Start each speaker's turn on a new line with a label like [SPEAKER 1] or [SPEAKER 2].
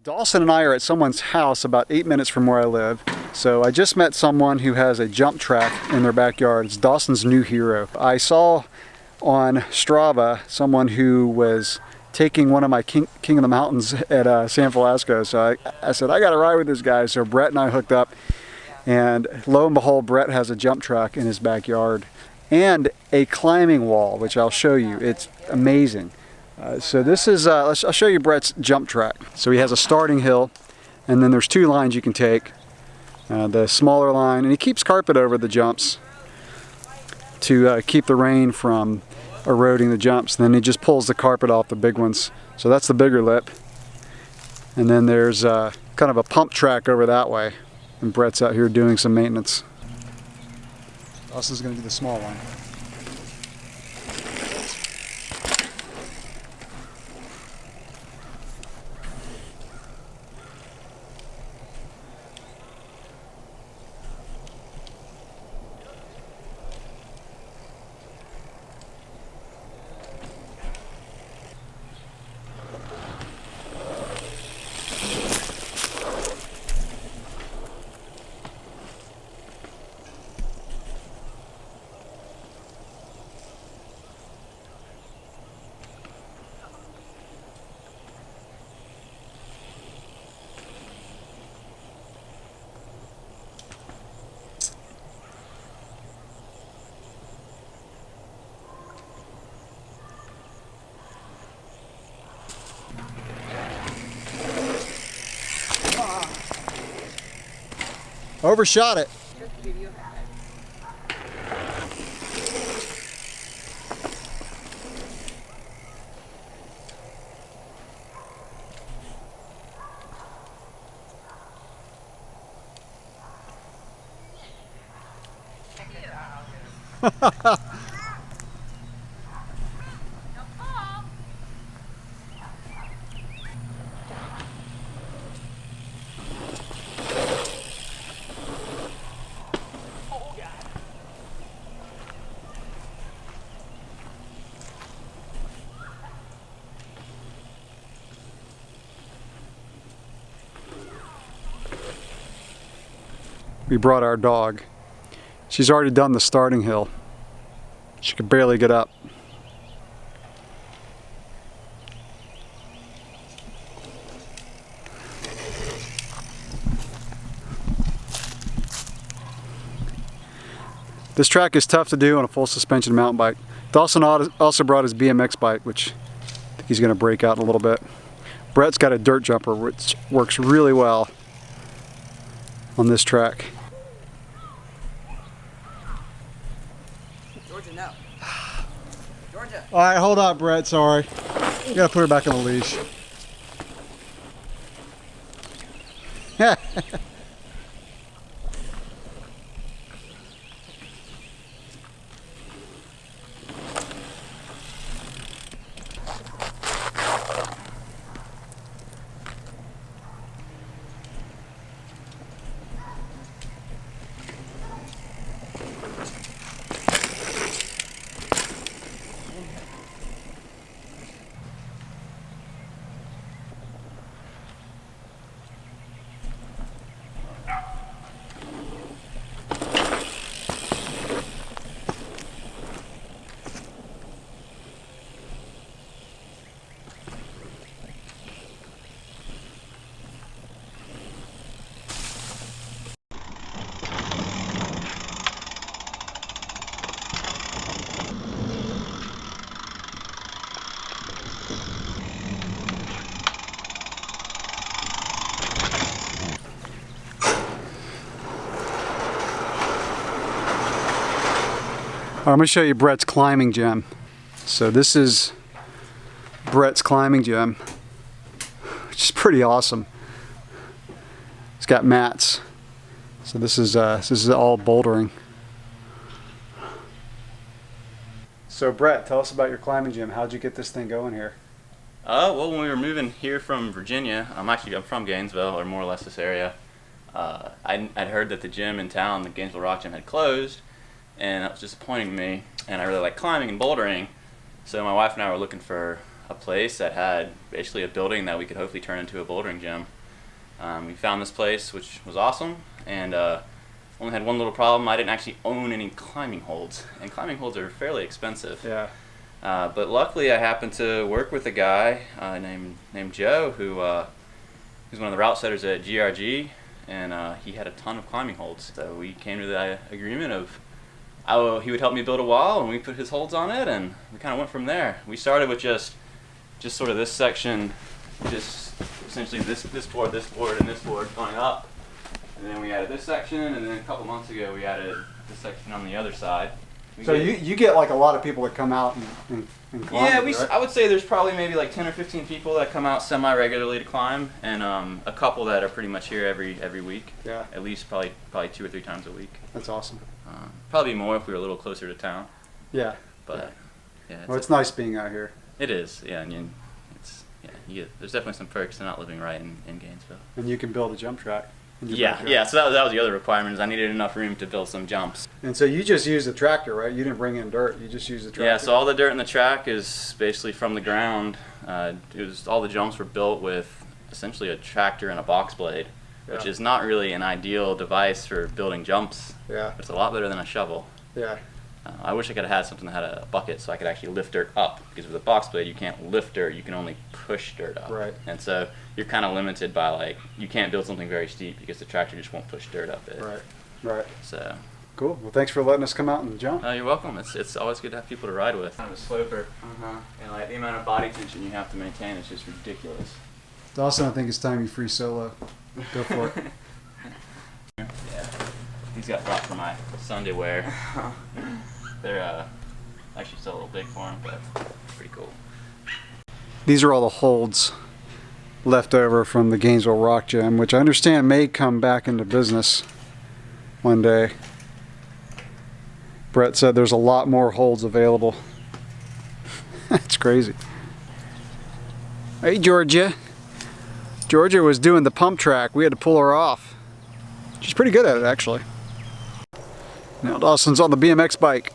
[SPEAKER 1] Dawson and I are at someone's house about 8 minutes from where I live. So I just met someone who has a jump track in their backyard. It's Dawson's new hero. I saw on Strava someone who was taking one of my King of the Mountains at San Velasco. So I said, I got to ride with this guy. So Brett and I hooked up, and lo and behold, Brett has a jump track in his backyard and a climbing wall, which I'll show you. It's amazing. So this is, I'll show you Brett's jump track. So he has a starting hill, and then there's two lines you can take. The smaller line, and he keeps carpet over the jumps to keep the rain from eroding the jumps. Then he just pulls the carpet off the big ones. So that's the bigger lip. And then there's kind of a pump track over that way. And Brett's out here doing some maintenance. Dawson's going to do the small one. Overshot it. We brought our dog. She's already done the starting hill. She could barely get up. This track is tough to do on a full suspension mountain bike. Dawson also brought his BMX bike, which I think he's going to break out in a little bit. Brett's got a dirt jumper, which works really well on this track.
[SPEAKER 2] Georgia, no. Georgia.
[SPEAKER 1] All right, hold up, Brett. Sorry. You gotta put her back on the leash. I'm going to show you Brett's climbing gym. So this is Brett's climbing gym, which is pretty awesome. It's got mats. So this is all bouldering. So Brett, tell us about your climbing gym. How'd you get this thing going here?
[SPEAKER 3] Well, when we were moving here from Virginia, I'm from Gainesville, or more or less this area. I'd heard that the gym in town, the Gainesville Rock Gym, had closed, and that was disappointing to me. And I really like climbing and bouldering, so my wife and I were looking for a place that had basically a building that we could hopefully turn into a bouldering gym. We found this place, which was awesome, and only had one little problem. I didn't actually own any climbing holds, and climbing holds are fairly expensive.
[SPEAKER 1] Yeah.
[SPEAKER 3] But luckily, I happened to work with a guy named Joe, who's one of the route setters at GRG, and he had a ton of climbing holds. So we came to the agreement of he would help me build a wall, and we put his holds on it, and we kind of went from there. We started with just sort of this section, just essentially this board, and this board going up, and then we added this section, and then a couple months ago we added this section on the other side.
[SPEAKER 1] So you get like a lot of people that come out and climb.
[SPEAKER 3] Yeah,
[SPEAKER 1] right?
[SPEAKER 3] I would say there's probably maybe like 10 or 15 people that come out semi-regularly to climb, and a couple that are pretty much here every week.
[SPEAKER 1] Yeah.
[SPEAKER 3] At least probably 2 or 3 times a week.
[SPEAKER 1] That's awesome.
[SPEAKER 3] Probably more if we were a little closer to town.
[SPEAKER 1] Yeah.
[SPEAKER 3] But yeah.
[SPEAKER 1] Well, it's nice being out here.
[SPEAKER 3] It is, yeah, and there's definitely some perks to not living right in Gainesville.
[SPEAKER 1] And you can build a jump track.
[SPEAKER 3] Yeah. So that was the other requirement, is I needed enough room to build some jumps.
[SPEAKER 1] And so you just use the tractor, right? You didn't bring in dirt. You just use the tractor.
[SPEAKER 3] Yeah. So all the dirt in the track is basically from the ground. All the jumps were built with essentially a tractor and a box blade, which is not really an ideal device for building jumps.
[SPEAKER 1] Yeah.
[SPEAKER 3] It's a lot better than a shovel.
[SPEAKER 1] Yeah.
[SPEAKER 3] I wish I could have had something that had a bucket so I could actually lift dirt up, because with a box blade you can't lift dirt, you can only push dirt up.
[SPEAKER 1] Right.
[SPEAKER 3] And so you're kind of limited by, like, you can't build something very steep because the tractor just won't push dirt up it.
[SPEAKER 1] Right.
[SPEAKER 3] So.
[SPEAKER 1] Cool. Well, thanks for letting us come out and jump.
[SPEAKER 3] You're welcome. It's always good to have people to ride with. Kind of a sloper. And like the amount of body tension you have to maintain is just ridiculous.
[SPEAKER 1] Dawson, I think it's time you free solo. Go for it.
[SPEAKER 3] Yeah. These got brought for my Sunday wear. They're actually still a little big for them, but pretty cool.
[SPEAKER 1] These are all the holds left over from the Gainesville Rock Gym, which I understand may come back into business one day. Brett said there's a lot more holds available. That's crazy. Hey, Georgia. Georgia was doing the pump track. We had to pull her off. She's pretty good at it, actually. Now Dawson's on the BMX bike.